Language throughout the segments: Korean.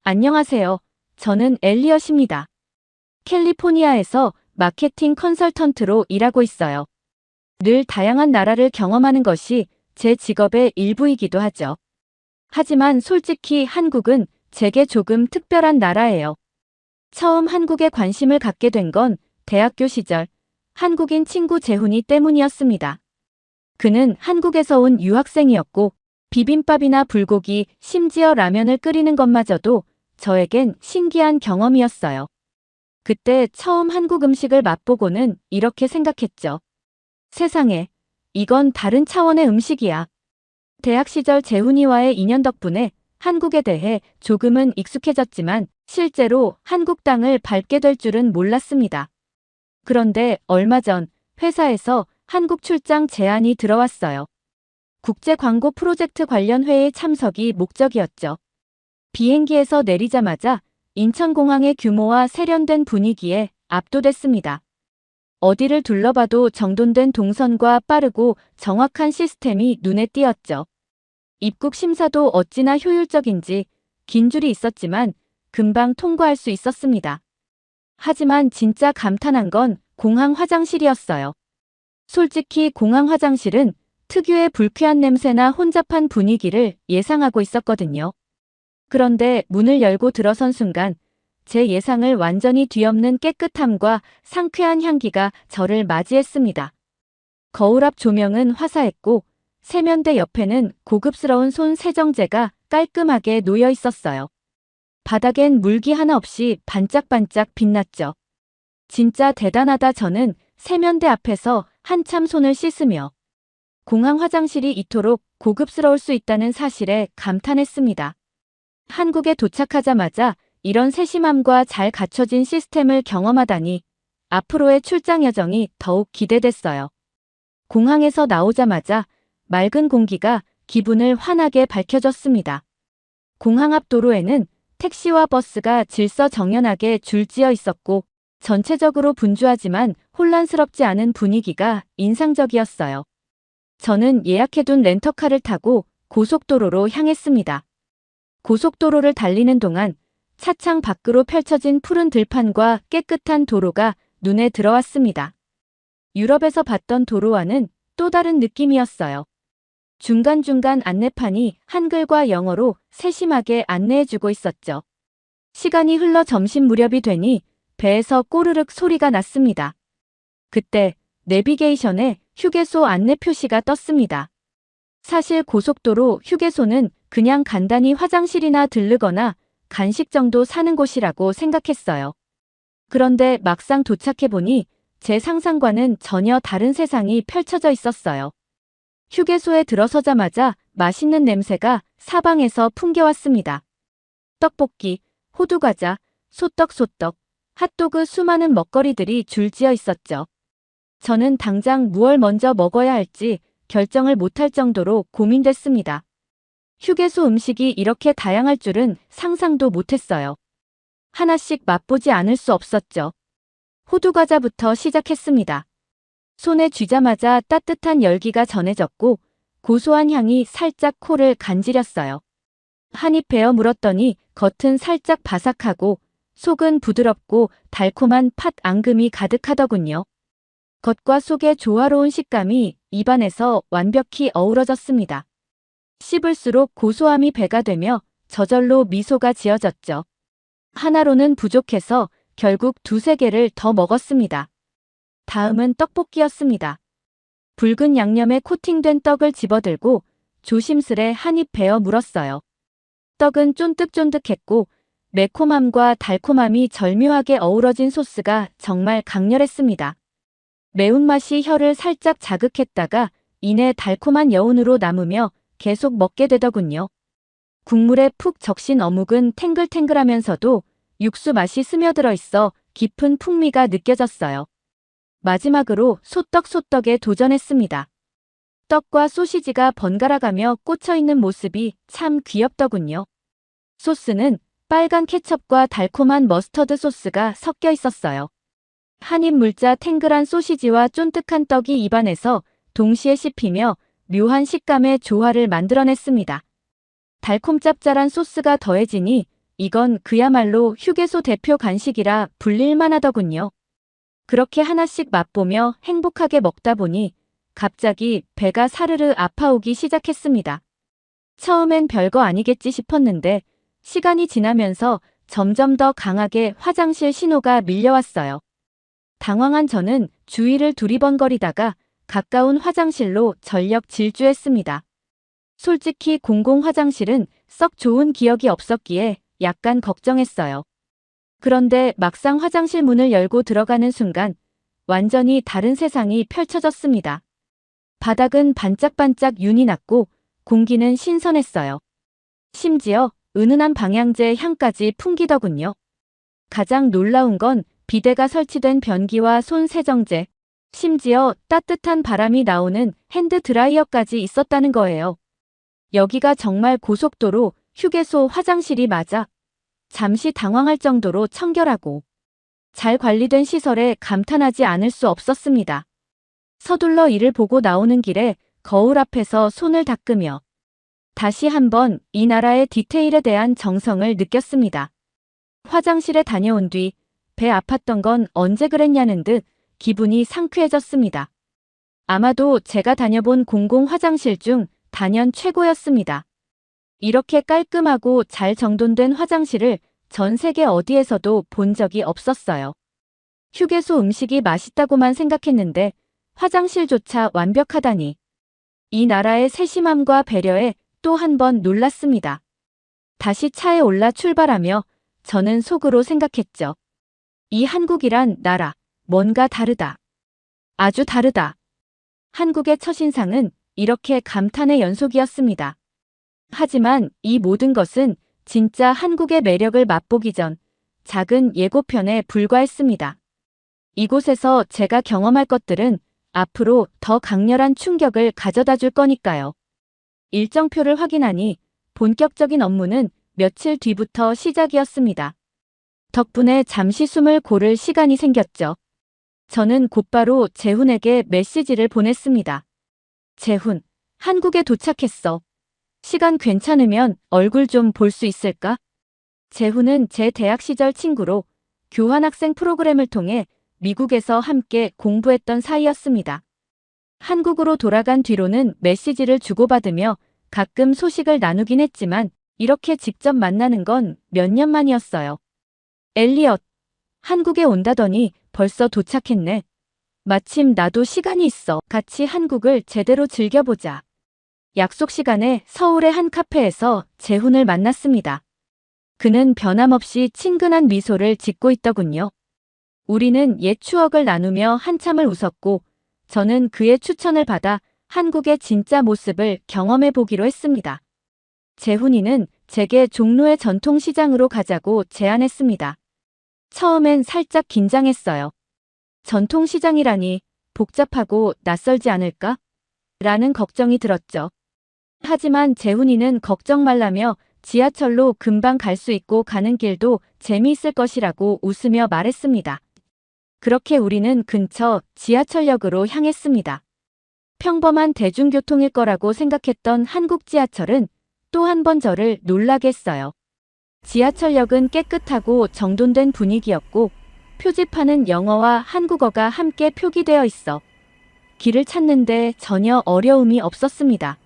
안녕하세요. 저는 엘리엇입니다. 캘리포니아에서 마케팅 컨설턴트로 일하고 있어요. 늘 다양한 나라를 경험하는 것이 제 직업의 일부이기도 하죠. 하지만 솔직히 한국은 제게 조금 특별한 나라예요. 처음 한국에 관심을 갖게 된 건 대학교 시절 한국인 친구 재훈이 때문이었습니다. 그는 한국에서 온 유학생이었고 비빔밥이나 불고기, 심지어 라면을 끓이는 것마저도 저에겐 신기한 경험이었어요. 그때 처음 한국 음식을 맛보고는 이렇게 생각했죠. 세상에, 이건 다른 차원의 음식이야. 대학 시절 재훈이와의 인연 덕분에 한국에 대해 조금은 익숙해졌지만 실제로 한국 땅을 밟게 될 줄은 몰랐습니다. 그런데 얼마 전 회사에서 한국 출장 제안이 들어왔어요. 국제 광고 프로젝트 관련 회의에 참석이 목적이었죠. 비행기에서 내리자마자 인천공항의 규모와 세련된 분위기에 압도됐습니다. 어디를 둘러봐도 정돈된 동선과 빠르고 정확한 시스템이 눈에 띄었죠. 입국 심사도 어찌나 효율적인지 긴 줄이 있었지만 금방 통과할 수 있었습니다. 하지만 진짜 감탄한 건 공항 화장실이었어요. 솔직히 공항 화장실은 특유의 불쾌한 냄새나 혼잡한 분위기를 예상하고 있었거든요. 그런데 문을 열고 들어선 순간 제 예상을 완전히 뒤엎는 깨끗함과 상쾌한 향기가 저를 맞이했습니다. 거울 앞 조명은 화사했고 세면대 옆에는 고급스러운 손 세정제가 깔끔하게 놓여 있었어요. 바닥엔 물기 하나 없이 반짝반짝 빛났죠. 진짜 대단하다. 저는 세면대 앞에서 한참 손을 씻으며 공항 화장실이 이토록 고급스러울 수 있다는 사실에 감탄했습니다. 한국에 도착하자마자 이런 세심함과 잘 갖춰진 시스템을 경험하다니 앞으로의 출장 여정이 더욱 기대됐어요. 공항에서 나오자마자 맑은 공기가 기분을 환하게 밝혀줬습니다. 공항 앞 도로에는 택시와 버스가 질서정연하게 줄지어 있었고 전체적으로 분주하지만 혼란스럽지 않은 분위기가 인상적이었어요. 저는 예약해둔 렌터카를 타고 고속도로로 향했습니다. 고속도로를 달리는 동안 차창 밖으로 펼쳐진 푸른 들판과 깨끗한 도로가 눈에 들어왔습니다. 유럽에서 봤던 도로와는 또 다른 느낌이었어요. 중간중간 안내판이 한글과 영어로 세심하게 안내해주고 있었죠. 시간이 흘러 점심 무렵이 되니 배에서 꼬르륵 소리가 났습니다. 그때 내비게이션에 휴게소 안내 표시가 떴습니다. 사실 고속도로 휴게소는 그냥 간단히 화장실이나 들르거나 간식 정도 사는 곳이라고 생각했어요. 그런데 막상 도착해보니 제 상상과는 전혀 다른 세상이 펼쳐져 있었어요. 휴게소에 들어서자마자 맛있는 냄새가 사방에서 풍겨왔습니다. 떡볶이, 호두과자, 소떡소떡, 핫도그 수많은 먹거리들이 줄지어 있었죠. 저는 당장 무얼 먼저 먹어야 할지 결정을 못할 정도로 고민됐습니다. 휴게소 음식이 이렇게 다양할 줄은 상상도 못했어요. 하나씩 맛보지 않을 수 없었죠. 호두과자부터 시작했습니다. 손에 쥐자마자 따뜻한 열기가 전해졌고 고소한 향이 살짝 코를 간지렸어요. 한 입 베어 물었더니 겉은 살짝 바삭하고 속은 부드럽고 달콤한 팥 앙금이 가득하더군요. 겉과 속의 조화로운 식감이 입안에서 완벽히 어우러졌습니다. 씹을수록 고소함이 배가 되며 저절로 미소가 지어졌죠. 하나로는 부족해서 결국 두세 개를 더 먹었습니다. 다음은 떡볶이였습니다. 붉은 양념에 코팅된 떡을 집어들고 조심스레 한 입 베어 물었어요. 떡은 쫀득쫀득했고 매콤함과 달콤함이 절묘하게 어우러진 소스가 정말 강렬했습니다. 매운맛이 혀를 살짝 자극했다가 이내 달콤한 여운으로 남으며 계속 먹게 되더군요. 국물에 푹 적신 어묵은 탱글탱글하면서도 육수 맛이 스며들어 있어 깊은 풍미가 느껴졌어요. 마지막으로 소떡소떡에 도전했습니다. 떡과 소시지가 번갈아가며 꽂혀있는 모습이 참 귀엽더군요. 소스는 빨간 케첩과 달콤한 머스터드 소스가 섞여 있었어요. 한 입 물자 탱글한 소시지와 쫀득한 떡이 입안에서 동시에 씹히며 묘한 식감의 조화를 만들어냈습니다. 달콤짭짤한 소스가 더해지니 이건 그야말로 휴게소 대표 간식이라 불릴만 하더군요. 그렇게 하나씩 맛보며 행복하게 먹다 보니 갑자기 배가 사르르 아파오기 시작했습니다. 처음엔 별거 아니겠지 싶었는데 시간이 지나면서 점점 더 강하게 화장실 신호가 밀려왔어요. 당황한 저는 주위를 두리번거리다가 가까운 화장실로 전력 질주했습니다. 솔직히 공공 화장실은 썩 좋은 기억이 없었기에 약간 걱정했어요. 그런데 막상 화장실 문을 열고 들어가는 순간 완전히 다른 세상이 펼쳐졌습니다. 바닥은 반짝반짝 윤이 났고 공기는 신선했어요. 심지어 은은한 방향제 향까지 풍기더군요. 가장 놀라운 건 비데가 설치된 변기와 손 세정제, 심지어 따뜻한 바람이 나오는 핸드 드라이어까지 있었다는 거예요. 여기가 정말 고속도로 휴게소 화장실이 맞아? 잠시 당황할 정도로 청결하고 잘 관리된 시설에 감탄하지 않을 수 없었습니다. 서둘러 이를 보고 나오는 길에 거울 앞에서 손을 닦으며 다시 한번 이 나라의 디테일에 대한 정성을 느꼈습니다. 화장실에 다녀온 뒤 배 아팠던 건 언제 그랬냐는 듯 기분이 상쾌해졌습니다. 아마도 제가 다녀본 공공 화장실 중 단연 최고였습니다. 이렇게 깔끔하고 잘 정돈된 화장실을 전 세계 어디에서도 본 적이 없었어요. 휴게소 음식이 맛있다고만 생각했는데 화장실조차 완벽하다니. 이 나라의 세심함과 배려에 또 한 번 놀랐습니다. 다시 차에 올라 출발하며 저는 속으로 생각했죠. 이 한국이란 나라, 뭔가 다르다. 아주 다르다. 한국의 첫인상은 이렇게 감탄의 연속이었습니다. 하지만 이 모든 것은 진짜 한국의 매력을 맛보기 전 작은 예고편에 불과했습니다. 이곳에서 제가 경험할 것들은 앞으로 더 강렬한 충격을 가져다 줄 거니까요. 일정표를 확인하니 본격적인 업무는 며칠 뒤부터 시작이었습니다. 덕분에 잠시 숨을 고를 시간이 생겼죠. 저는 곧바로 재훈에게 메시지를 보냈습니다. 재훈, 한국에 도착했어. 시간 괜찮으면 얼굴 좀 볼 수 있을까? 재훈은 제 대학 시절 친구로 교환학생 프로그램을 통해 미국에서 함께 공부했던 사이였습니다. 한국으로 돌아간 뒤로는 메시지를 주고받으며 가끔 소식을 나누긴 했지만 이렇게 직접 만나는 건 몇 년 만이었어요. 엘리엇, 한국에 온다더니 벌써 도착했네. 마침 나도 시간이 있어. 같이 한국을 제대로 즐겨보자. 약속 시간에 서울의 한 카페에서 재훈을 만났습니다. 그는 변함없이 친근한 미소를 짓고 있더군요. 우리는 옛 추억을 나누며 한참을 웃었고 저는 그의 추천을 받아 한국의 진짜 모습을 경험해 보기로 했습니다. 재훈이는 제게 종로의 전통시장으로 가자고 제안했습니다. 처음엔 살짝 긴장했어요. 전통시장이라니 복잡하고 낯설지 않을까? 라는 걱정이 들었죠. 하지만 재훈이는 걱정 말라며 지하철로 금방 갈 수 있고 가는 길도 재미있을 것이라고 웃으며 말했습니다. 그렇게 우리는 근처 지하철역으로 향했습니다. 평범한 대중교통일 거라고 생각했던 한국 지하철은 또 한 번 저를 놀라게 했어요. 지하철역은 깨끗하고 정돈된 분위기였고 표지판은 영어와 한국어가 함께 표기되어 있어 길을 찾는데 전혀 어려움이 없었습니다.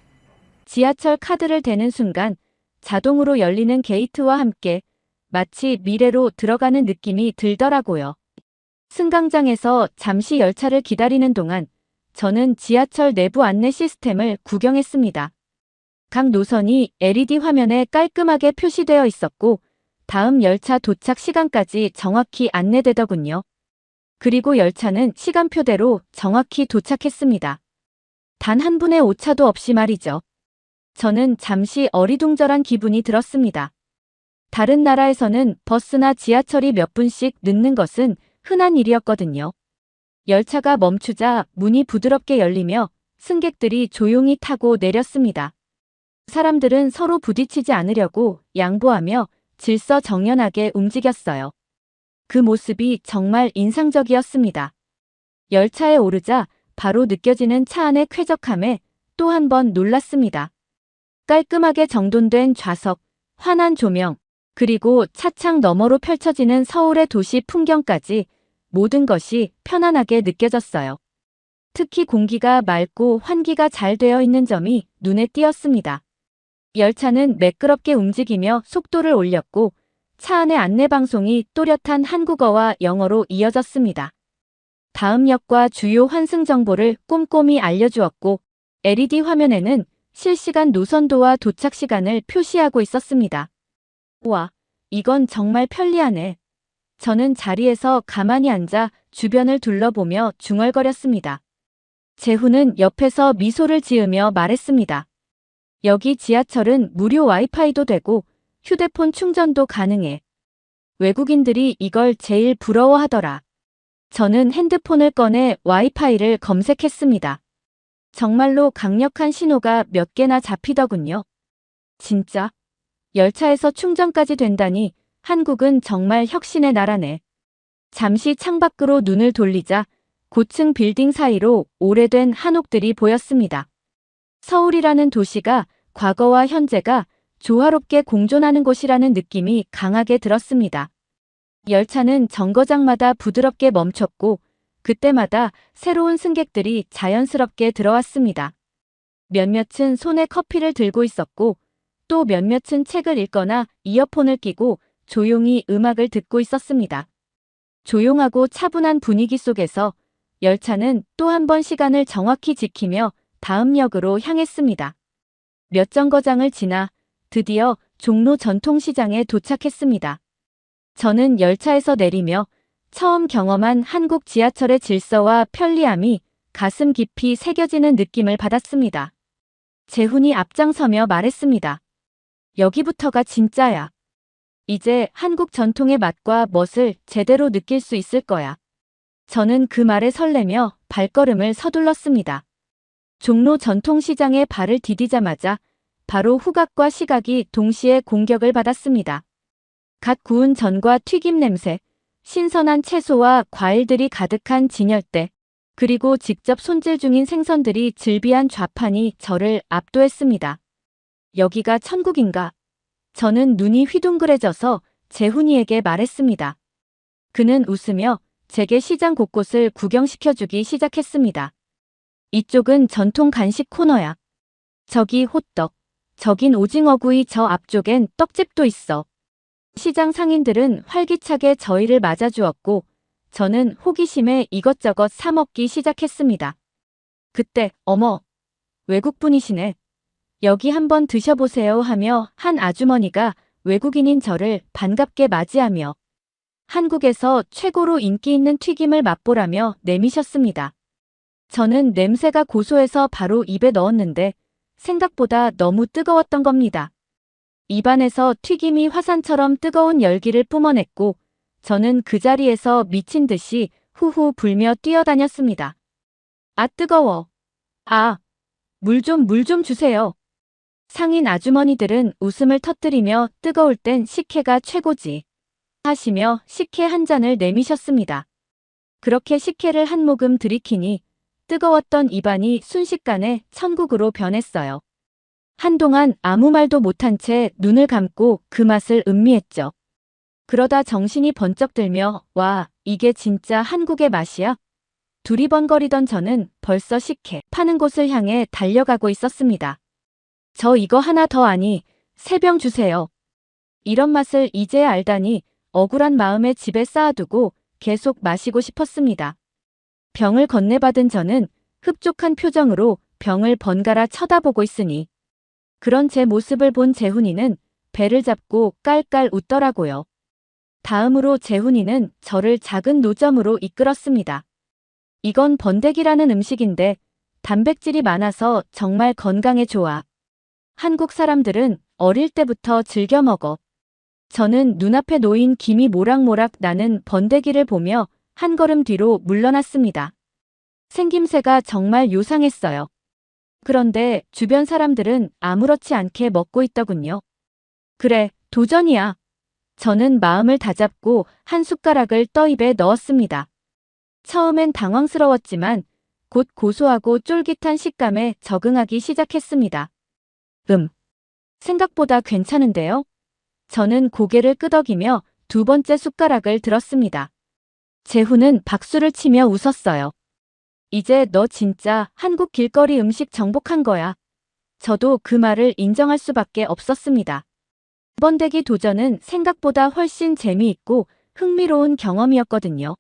지하철 카드를 대는 순간 자동으로 열리는 게이트와 함께 마치 미래로 들어가는 느낌이 들더라고요. 승강장에서 잠시 열차를 기다리는 동안 저는 지하철 내부 안내 시스템을 구경했습니다. 각 노선이 LED 화면에 깔끔하게 표시되어 있었고 다음 열차 도착 시간까지 정확히 안내되더군요. 그리고 열차는 시간표대로 정확히 도착했습니다. 단 한 분의 오차도 없이 말이죠. 저는 잠시 어리둥절한 기분이 들었습니다. 다른 나라에서는 버스나 지하철이 몇 분씩 늦는 것은 흔한 일이었거든요. 열차가 멈추자 문이 부드럽게 열리며 승객들이 조용히 타고 내렸습니다. 사람들은 서로 부딪히지 않으려고 양보하며 질서정연하게 움직였어요. 그 모습이 정말 인상적이었습니다. 열차에 오르자 바로 느껴지는 차 안의 쾌적함에 또 한 번 놀랐습니다. 깔끔하게 정돈된 좌석, 환한 조명, 그리고 차창 너머로 펼쳐지는 서울의 도시 풍경까지 모든 것이 편안하게 느껴졌어요. 특히 공기가 맑고 환기가 잘 되어 있는 점이 눈에 띄었습니다. 열차는 매끄럽게 움직이며 속도를 올렸고 차 안의 안내방송이 또렷한 한국어와 영어로 이어졌습니다. 다음 역과 주요 환승 정보를 꼼꼼히 알려주었고 LED 화면에는 실시간 노선도와 도착 시간을 표시하고 있었습니다. 와, 이건 정말 편리하네. 저는 자리에서 가만히 앉아 주변을 둘러보며 중얼거렸습니다. 재훈은 옆에서 미소를 지으며 말했습니다. 여기 지하철은 무료 와이파이도 되고 휴대폰 충전도 가능해. 외국인들이 이걸 제일 부러워하더라. 저는 핸드폰을 꺼내 와이파이를 검색했습니다. 정말로 강력한 신호가 몇 개나 잡히더군요. 진짜? 열차에서 충전까지 된다니 한국은 정말 혁신의 나라네. 잠시 창밖으로 눈을 돌리자 고층 빌딩 사이로 오래된 한옥들이 보였습니다. 서울이라는 도시가 과거와 현재가 조화롭게 공존하는 곳이라는 느낌이 강하게 들었습니다. 열차는 정거장마다 부드럽게 멈췄고 그때마다 새로운 승객들이 자연스럽게 들어왔습니다. 몇몇은 손에 커피를 들고 있었고 또 몇몇은 책을 읽거나 이어폰을 끼고 조용히 음악을 듣고 있었습니다. 조용하고 차분한 분위기 속에서 열차는 또 한 번 시간을 정확히 지키며 다음 역으로 향했습니다. 몇 정거장을 지나 드디어 종로 전통시장에 도착했습니다. 저는 열차에서 내리며 처음 경험한 한국 지하철의 질서와 편리함이 가슴 깊이 새겨지는 느낌을 받았습니다. 재훈이 앞장서며 말했습니다. 여기부터가 진짜야. 이제 한국 전통의 맛과 멋을 제대로 느낄 수 있을 거야. 저는 그 말에 설레며 발걸음을 서둘렀습니다. 종로 전통시장에 발을 디디자마자 바로 후각과 시각이 동시에 공격을 받았습니다. 갓 구운 전과 튀김 냄새, 신선한 채소와 과일들이 가득한 진열대, 그리고 직접 손질 중인 생선들이 즐비한 좌판이 저를 압도했습니다. 여기가 천국인가? 저는 눈이 휘둥그레져서 재훈이에게 말했습니다. 그는 웃으며 제게 시장 곳곳을 구경시켜주기 시작했습니다. 이쪽은 전통 간식 코너야. 저기 호떡, 저긴 오징어구이, 저 앞쪽엔 떡집도 있어. 시장 상인들은 활기차게 저희를 맞아주었고 저는 호기심에 이것저것 사 먹기 시작했습니다. 그때 어머, 외국분이시네. 여기 한번 드셔보세요 하며 한 아주머니가 외국인인 저를 반갑게 맞이하며 한국에서 최고로 인기 있는 튀김을 맛보라며 내미셨습니다. 저는 냄새가 고소해서 바로 입에 넣었는데 생각보다 너무 뜨거웠던 겁니다. 입안에서 튀김이 화산처럼 뜨거운 열기를 뿜어냈고 저는 그 자리에서 미친 듯이 후후 불며 뛰어다녔습니다. 아, 뜨거워. 아, 물 좀 주세요. 상인 아주머니들은 웃음을 터뜨리며 뜨거울 땐 식혜가 최고지 하시며 식혜 한 잔을 내미셨습니다. 그렇게 식혜를 한 모금 들이키니 뜨거웠던 입안이 순식간에 천국으로 변했어요. 한동안 아무 말도 못한 채 눈을 감고 그 맛을 음미했죠. 그러다 정신이 번쩍 들며 와, 이게 진짜 한국의 맛이야? 두리번거리던 저는 벌써 식혜 파는 곳을 향해 달려가고 있었습니다. 저 이거 하나 더 아니, 3병 주세요. 이런 맛을 이제야 알다니 억울한 마음에 집에 쌓아두고 계속 마시고 싶었습니다. 병을 건네받은 저는 흡족한 표정으로 병을 번갈아 쳐다보고 있으니 그런 제 모습을 본 재훈이는 배를 잡고 깔깔 웃더라고요. 다음으로 재훈이는 저를 작은 노점으로 이끌었습니다. 이건 번데기라는 음식인데 단백질이 많아서 정말 건강에 좋아. 한국 사람들은 어릴 때부터 즐겨 먹어. 저는 눈앞에 놓인 김이 모락모락 나는 번데기를 보며 한 걸음 뒤로 물러났습니다. 생김새가 정말 요상했어요. 그런데 주변 사람들은 아무렇지 않게 먹고 있더군요. 그래, 도전이야. 저는 마음을 다잡고 한 숟가락을 떠입에 넣었습니다. 처음엔 당황스러웠지만 곧 고소하고 쫄깃한 식감에 적응하기 시작했습니다. 생각보다 괜찮은데요? 저는 고개를 끄덕이며 두 번째 숟가락을 들었습니다. 재훈은 박수를 치며 웃었어요. 이제 너 진짜 한국 길거리 음식 정복한 거야. 저도 그 말을 인정할 수밖에 없었습니다. 번데기 도전은 생각보다 훨씬 재미있고 흥미로운 경험이었거든요.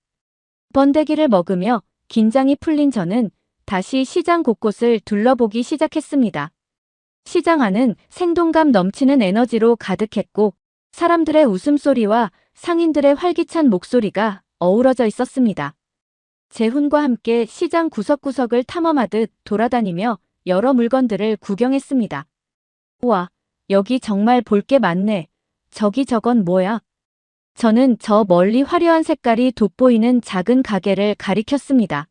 번데기를 먹으며 긴장이 풀린 저는 다시 시장 곳곳을 둘러보기 시작했습니다. 시장 안은 생동감 넘치는 에너지로 가득했고 사람들의 웃음소리와 상인들의 활기찬 목소리가 어우러져 있었습니다. 재훈과 함께 시장 구석구석을 탐험하듯 돌아다니며 여러 물건들을 구경했습니다. 우와, 여기 정말 볼 게 많네. 저기 저건 뭐야? 저는 저 멀리 화려한 색깔이 돋보이는 작은 가게를 가리켰습니다.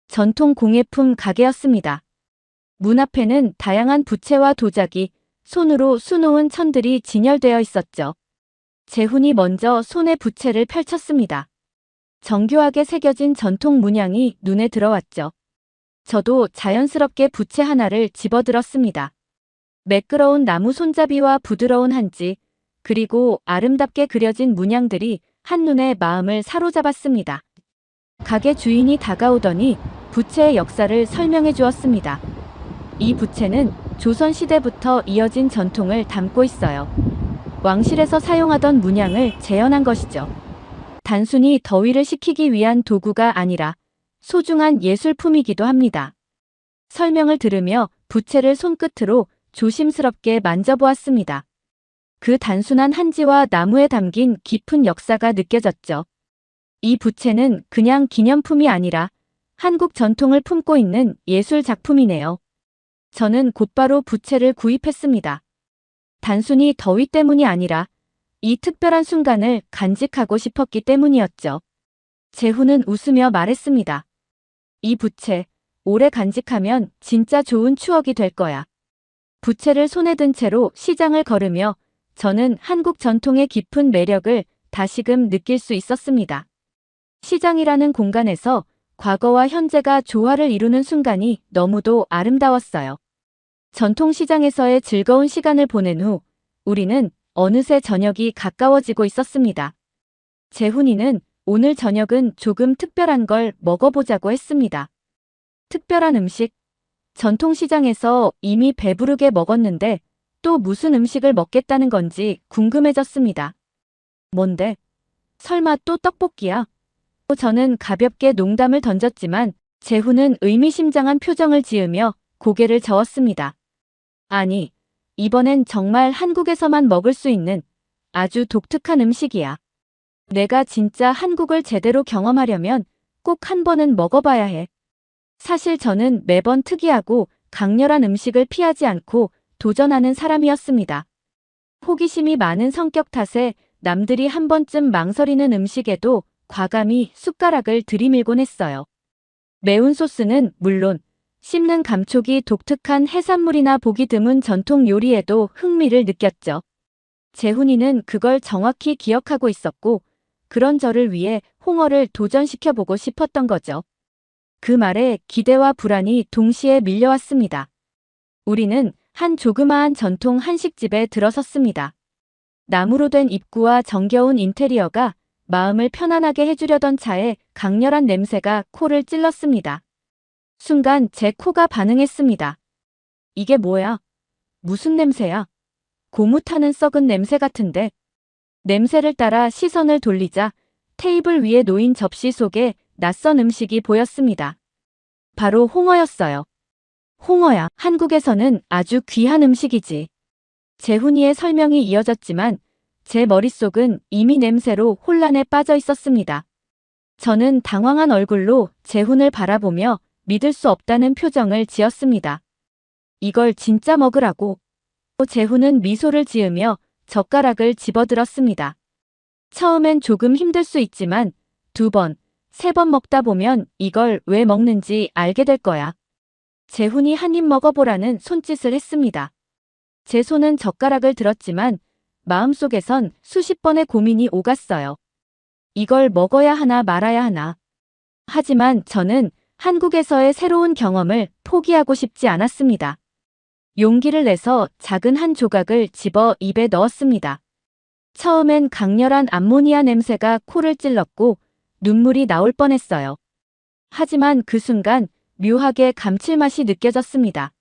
전통 공예품 가게였습니다. 문 앞에는 다양한 부채와 도자기, 손으로 수놓은 천들이 진열되어 있었죠. 재훈이 먼저 손에 부채를 펼쳤습니다. 정교하게 새겨진 전통 문양이 눈에 들어왔죠. 저도 자연스럽게 부채 하나를 집어들었습니다. 매끄러운 나무 손잡이와 부드러운 한지, 그리고 아름답게 그려진 문양들이 한눈에 마음을 사로잡았습니다. 가게 주인이 다가오더니 부채의 역사를 설명해 주었습니다. 이 부채는 조선시대부터 이어진 전통을 담고 있어요. 왕실에서 사용하던 문양을 재현한 것이죠. 단순히 더위를 식히기 위한 도구가 아니라 소중한 예술품이기도 합니다. 설명을 들으며 부채를 손끝으로 조심스럽게 만져보았습니다. 그 단순한 한지와 나무에 담긴 깊은 역사가 느껴졌죠. 이 부채는 그냥 기념품이 아니라 한국 전통을 품고 있는 예술 작품이네요. 저는 곧바로 부채를 구입했습니다. 단순히 더위 때문이 아니라 이 특별한 순간을 간직하고 싶었기 때문이었죠. 재훈은 웃으며 말했습니다. 이 부채, 오래 간직하면 진짜 좋은 추억이 될 거야. 부채를 손에 든 채로 시장을 걸으며 저는 한국 전통의 깊은 매력을 다시금 느낄 수 있었습니다. 시장이라는 공간에서 과거와 현재가 조화를 이루는 순간이 너무도 아름다웠어요. 전통시장에서의 즐거운 시간을 보낸 후 우리는 어느새 저녁이 가까워지고 있었습니다. 재훈이는 오늘 저녁은 조금 특별한 걸 먹어보자고 했습니다. 특별한 음식? 전통시장에서 이미 배부르게 먹었는데 또 무슨 음식을 먹겠다는 건지 궁금해졌습니다. 뭔데? 설마 또 떡볶이야? 저는 가볍게 농담을 던졌지만 재훈은 의미심장한 표정을 지으며 고개를 저었습니다. 아니, 이번엔 정말 한국에서만 먹을 수 있는 아주 독특한 음식이야. 내가 진짜 한국을 제대로 경험하려면 꼭 한 번은 먹어봐야 해. 사실 저는 매번 특이하고 강렬한 음식을 피하지 않고 도전하는 사람이었습니다. 호기심이 많은 성격 탓에 남들이 한 번쯤 망설이는 음식에도 과감히 숟가락을 들이밀곤 했어요. 매운 소스는 물론 씹는 감촉이 독특한 해산물이나 보기 드문 전통 요리에도 흥미를 느꼈죠. 재훈이는 그걸 정확히 기억하고 있었고 그런 저를 위해 홍어를 도전시켜보고 싶었던 거죠. 그 말에 기대와 불안이 동시에 밀려왔습니다. 우리는 한 조그마한 전통 한식집에 들어섰습니다. 나무로 된 입구와 정겨운 인테리어가 마음을 편안하게 해주려던 차에 강렬한 냄새가 코를 찔렀습니다. 순간 제 코가 반응했습니다. 이게 뭐야? 무슨 냄새야? 고무 타는 썩은 냄새 같은데. 냄새를 따라 시선을 돌리자 테이블 위에 놓인 접시 속에 낯선 음식이 보였습니다. 바로 홍어였어요. 홍어야, 한국에서는 아주 귀한 음식이지. 재훈이의 설명이 이어졌지만 제 머릿속은 이미 냄새로 혼란에 빠져 있었습니다. 저는 당황한 얼굴로 재훈을 바라보며 믿을 수 없다는 표정을 지었습니다. 이걸 진짜 먹으라고. 재훈은 미소를 지으며 젓가락을 집어들었습니다. 처음엔 조금 힘들 수 있지만 2번, 3번 먹다 보면 이걸 왜 먹는지 알게 될 거야. 재훈이 한 입 먹어보라는 손짓을 했습니다. 제 손은 젓가락을 들었지만 마음속에선 수십 번의 고민이 오갔어요. 이걸 먹어야 하나 말아야 하나. 하지만 저는 한국에서의 새로운 경험을 포기하고 싶지 않았습니다. 용기를 내서 작은 한 조각을 집어 입에 넣었습니다. 처음엔 강렬한 암모니아 냄새가 코를 찔렀고 눈물이 나올 뻔했어요. 하지만 그 순간 묘하게 감칠맛이 느껴졌습니다.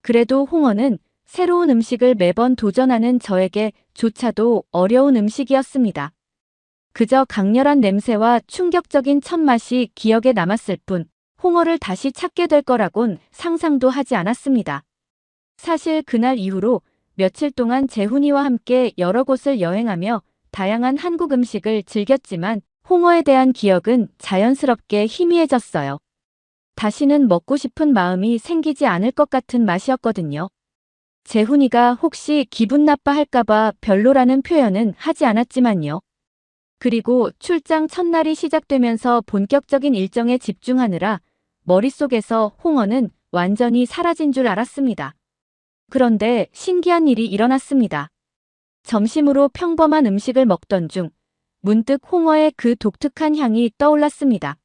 그래도 홍어는 새로운 음식을 매번 도전하는 저에게조차도 어려운 음식이었습니다. 그저 강렬한 냄새와 충격적인 첫맛이 기억에 남았을 뿐, 홍어를 다시 찾게 될 거라곤 상상도 하지 않았습니다. 사실 그날 이후로 며칠 동안 재훈이와 함께 여러 곳을 여행하며 다양한 한국 음식을 즐겼지만 홍어에 대한 기억은 자연스럽게 희미해졌어요. 다시는 먹고 싶은 마음이 생기지 않을 것 같은 맛이었거든요. 재훈이가 혹시 기분 나빠할까봐 별로라는 표현은 하지 않았지만요. 그리고 출장 첫날이 시작되면서 본격적인 일정에 집중하느라 머릿속에서 홍어는 완전히 사라진 줄 알았습니다. 그런데 신기한 일이 일어났습니다. 점심으로 평범한 음식을 먹던 중 문득 홍어의 그 독특한 향이 떠올랐습니다.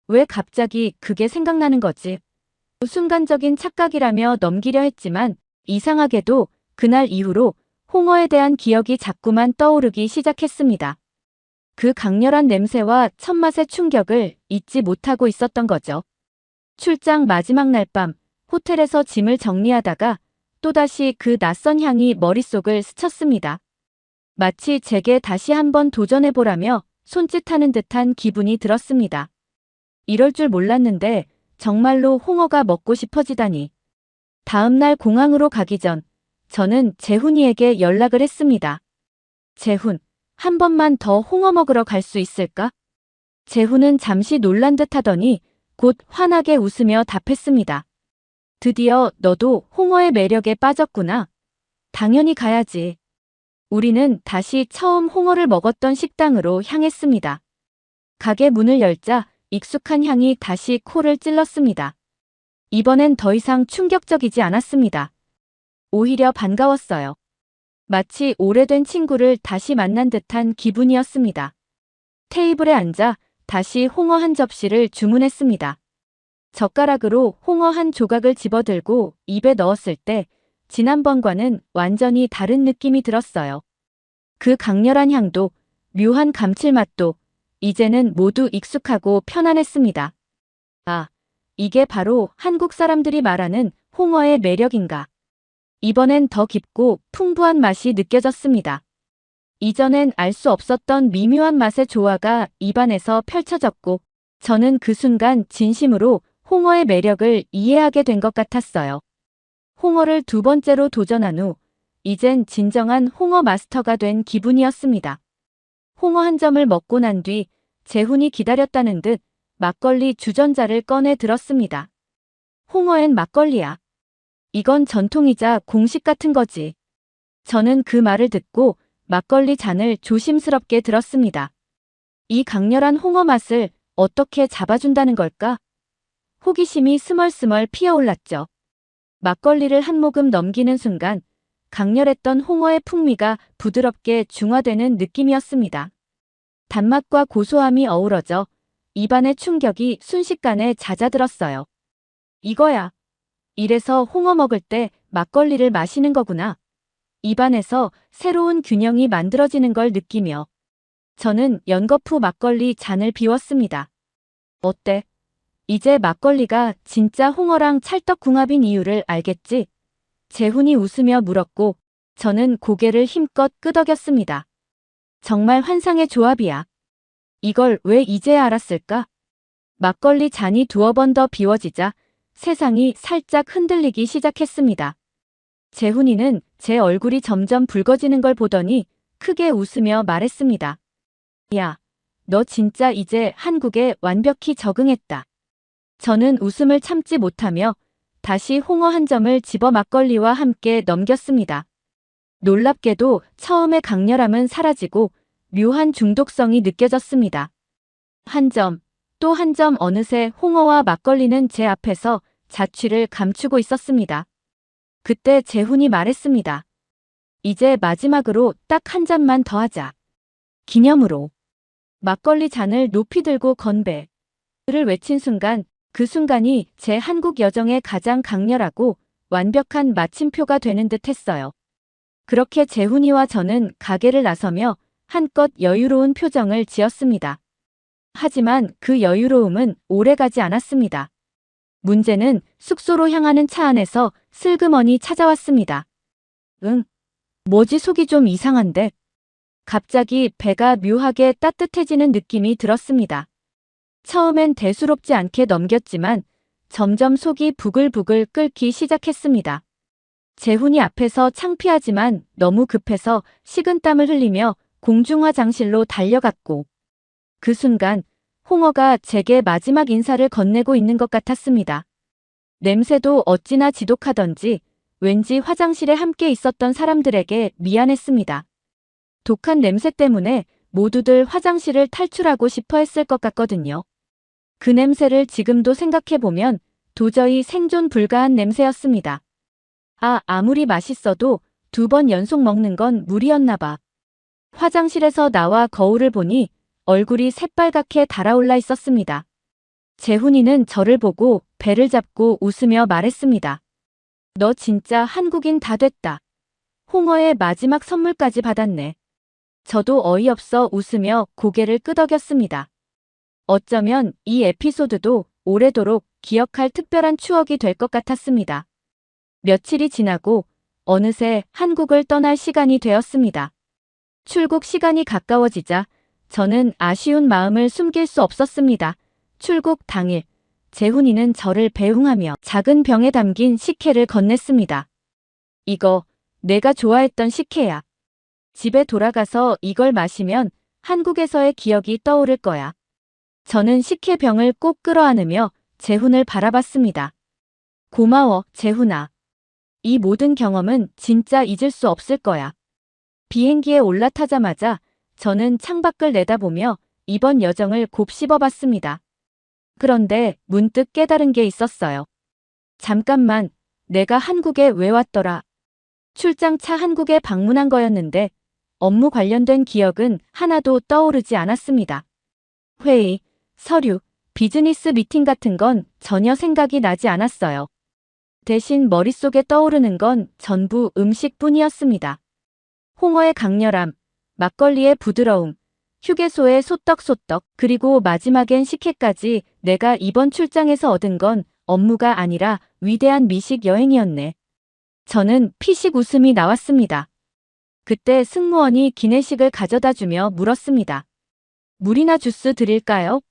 왜 갑자기 그게 생각나는 거지? 순간적인 착각이라며 넘기려 했지만 이상하게도 그날 이후로 홍어에 대한 기억이 자꾸만 떠오르기 시작했습니다. 그 강렬한 냄새와 첫맛의 충격을 잊지 못하고 있었던 거죠. 출장 마지막 날 밤 호텔에서 짐을 정리하다가 또다시 그 낯선 향이 머릿속을 스쳤습니다. 마치 제게 다시 한번 도전해보라며 손짓하는 듯한 기분이 들었습니다. 이럴 줄 몰랐는데 정말로 홍어가 먹고 싶어지다니. 다음날 공항으로 가기 전 저는 재훈이에게 연락을 했습니다. 재훈, 한 번만 더 홍어 먹으러 갈 수 있을까? 재훈은 잠시 놀란 듯 하더니 곧 환하게 웃으며 답했습니다. 드디어 너도 홍어의 매력에 빠졌구나. 당연히 가야지. 우리는 다시 처음 홍어를 먹었던 식당으로 향했습니다. 가게 문을 열자 익숙한 향이 다시 코를 찔렀습니다. 이번엔 더 이상 충격적이지 않았습니다. 오히려 반가웠어요. 마치 오래된 친구를 다시 만난 듯한 기분이었습니다. 테이블에 앉아 다시 홍어 한 접시를 주문했습니다. 젓가락으로 홍어 한 조각을 집어들고 입에 넣었을 때 지난번과는 완전히 다른 느낌이 들었어요. 그 강렬한 향도, 묘한 감칠맛도 이제는 모두 익숙하고 편안했습니다. 아, 이게 바로 한국 사람들이 말하는 홍어의 매력인가. 이번엔 더 깊고 풍부한 맛이 느껴졌습니다. 이전엔 알 수 없었던 미묘한 맛의 조화가 입안에서 펼쳐졌고 저는 그 순간 진심으로 홍어의 매력을 이해하게 된 것 같았어요. 홍어를 두 번째로 도전한 후 이젠 진정한 홍어 마스터가 된 기분이었습니다. 홍어 한 점을 먹고 난 뒤 재훈이 기다렸다는 듯 막걸리 주전자를 꺼내 들었습니다. 홍어엔 막걸리야. 이건 전통이자 공식 같은 거지. 저는 그 말을 듣고 막걸리 잔을 조심스럽게 들었습니다. 이 강렬한 홍어 맛을 어떻게 잡아준다는 걸까? 호기심이 스멀스멀 피어올랐죠. 막걸리를 한 모금 넘기는 순간 강렬했던 홍어의 풍미가 부드럽게 중화되는 느낌이었습니다. 단맛과 고소함이 어우러져 입안의 충격이 순식간에 잦아들었어요. 이거야. 이래서 홍어 먹을 때 막걸리를 마시는 거구나. 입안에서 새로운 균형이 만들어지는 걸 느끼며 저는 연거푸 막걸리 잔을 비웠습니다. 어때? 이제 막걸리가 진짜 홍어랑 찰떡궁합인 이유를 알겠지? 재훈이 웃으며 물었고 저는 고개를 힘껏 끄덕였습니다. 정말 환상의 조합이야. 이걸 왜 이제야 알았을까? 막걸리 잔이 두어 번 더 비워지자 세상이 살짝 흔들리기 시작했습니다. 재훈이는 제 얼굴이 점점 붉어지는 걸 보더니 크게 웃으며 말했습니다. 야, 너 진짜 이제 한국에 완벽히 적응했다. 저는 웃음을 참지 못하며 다시 홍어 한 점을 집어 막걸리와 함께 넘겼습니다. 놀랍게도 처음의 강렬함은 사라지고 묘한 중독성이 느껴졌습니다. 한 점, 또 한 점 어느새 홍어와 막걸리는 제 앞에서 자취를 감추고 있었습니다. 그때 재훈이 말했습니다. 이제 마지막으로 딱 한 잔만 더 하자. 기념으로. 막걸리 잔을 높이 들고 건배를 외친 순간 그 순간이 제 한국 여정의 가장 강렬하고 완벽한 마침표가 되는 듯 했어요. 그렇게 재훈이와 저는 가게를 나서며 한껏 여유로운 표정을 지었습니다. 하지만 그 여유로움은 오래가지 않았습니다. 문제는 숙소로 향하는 차 안에서 슬그머니 찾아왔습니다. 응? 뭐지 속이 좀 이상한데? 갑자기 배가 묘하게 따뜻해지는 느낌이 들었습니다. 처음엔 대수롭지 않게 넘겼지만 점점 속이 부글부글 끓기 시작했습니다. 재훈이 앞에서 창피하지만 너무 급해서 식은땀을 흘리며 공중화장실로 달려갔고 그 순간 홍어가 제게 마지막 인사를 건네고 있는 것 같았습니다. 냄새도 어찌나 지독하던지 왠지 화장실에 함께 있었던 사람들에게 미안했습니다. 독한 냄새 때문에 모두들 화장실을 탈출하고 싶어 했을 것 같거든요. 그 냄새를 지금도 생각해보면 도저히 생존 불가한 냄새였습니다. 아무리 맛있어도 2번 연속 먹는 건 무리였나 봐. 화장실에서 나와 거울을 보니 얼굴이 새빨갛게 달아올라 있었습니다. 재훈이는 저를 보고 배를 잡고 웃으며 말했습니다. 너 진짜 한국인 다 됐다. 홍어의 마지막 선물까지 받았네. 저도 어이없어 웃으며 고개를 끄덕였습니다. 어쩌면 이 에피소드도 오래도록 기억할 특별한 추억이 될 것 같았습니다. 며칠이 지나고 어느새 한국을 떠날 시간이 되었습니다. 출국 시간이 가까워지자 저는 아쉬운 마음을 숨길 수 없었습니다. 출국 당일, 재훈이는 저를 배웅하며 작은 병에 담긴 식혜를 건넸습니다. 이거 내가 좋아했던 식혜야. 집에 돌아가서 이걸 마시면 한국에서의 기억이 떠오를 거야. 저는 식혜병을 꼭 끌어안으며 재훈을 바라봤습니다. 고마워, 재훈아. 이 모든 경험은 진짜 잊을 수 없을 거야. 비행기에 올라타자마자 저는 창밖을 내다보며 이번 여정을 곱씹어봤습니다. 그런데 문득 깨달은 게 있었어요. 잠깐만, 내가 한국에 왜 왔더라? 출장차 한국에 방문한 거였는데 업무 관련된 기억은 하나도 떠오르지 않았습니다. 회의, 서류, 비즈니스 미팅 같은 건 전혀 생각이 나지 않았어요. 대신 머릿속에 떠오르는 건 전부 음식뿐이었습니다. 홍어의 강렬함, 막걸리의 부드러움, 휴게소의 소떡소떡, 그리고 마지막엔 식혜까지. 내가 이번 출장에서 얻은 건 업무가 아니라 위대한 미식 여행이었네. 저는 피식 웃음이 나왔습니다. 그때 승무원이 기내식을 가져다 주며 물었습니다. 물이나 주스 드릴까요?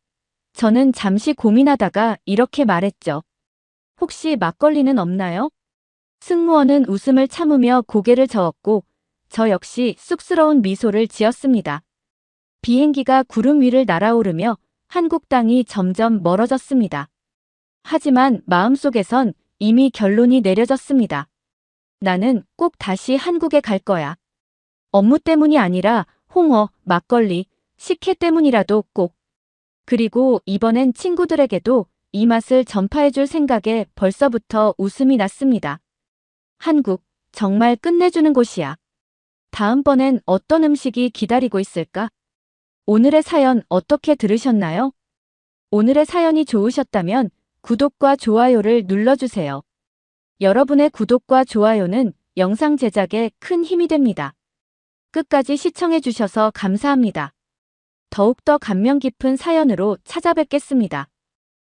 저는 잠시 고민하다가 이렇게 말했죠. 혹시 막걸리는 없나요? 승무원은 웃음을 참으며 고개를 저었고 저 역시 쑥스러운 미소를 지었습니다. 비행기가 구름 위를 날아오르며 한국 땅이 점점 멀어졌습니다. 하지만 마음속에선 이미 결론이 내려졌습니다. 나는 꼭 다시 한국에 갈 거야. 업무 때문이 아니라 홍어, 막걸리, 식혜 때문이라도 꼭. 그리고 이번엔 친구들에게도 이 맛을 전파해줄 생각에 벌써부터 웃음이 났습니다. 한국, 정말 끝내주는 곳이야. 다음번엔 어떤 음식이 기다리고 있을까? 오늘의 사연 어떻게 들으셨나요? 오늘의 사연이 좋으셨다면 구독과 좋아요를 눌러주세요. 여러분의 구독과 좋아요는 영상 제작에 큰 힘이 됩니다. 끝까지 시청해주셔서 감사합니다. 더욱더 감명 깊은 사연으로 찾아뵙겠습니다.